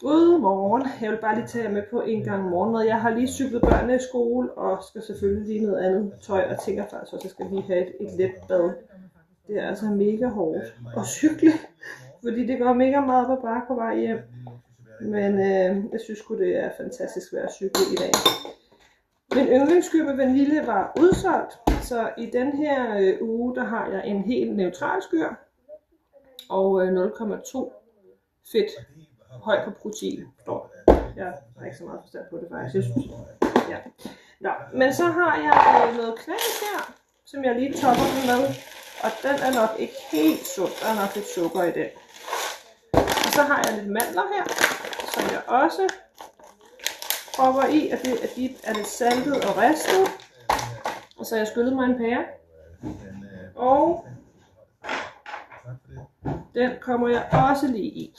Godmorgen. Jeg vil bare lige tage jer med på en gang morgenmad. Jeg har lige cyklet børnene i skole, og skal selvfølgelig lige noget andet tøj, og tænker faktisk også, at jeg skal lige have et let bad. Det er altså mega hårdt at cykle, fordi det går mega meget på bakke på vej hjem. Men jeg synes sgu, det er fantastisk at cykle i dag. Min yndlingsskyr med vanilje var udsolgt, så i den her uge, der har jeg en helt neutral skyr og 0,2 fedt. Høj på protein, står. Jeg har ikke så meget forstand på det faktisk. Jeg synes, ja. Nå, men så har jeg noget knas her, som jeg lige topper den med. Og den er nok ikke helt sund. Der er nok lidt sukker i den. Og så har jeg lidt mandler her, som jeg også propper i. Og de er lidt saltet og ristet. Og så har jeg skyllet mig en pære. Og den kommer jeg også lige i.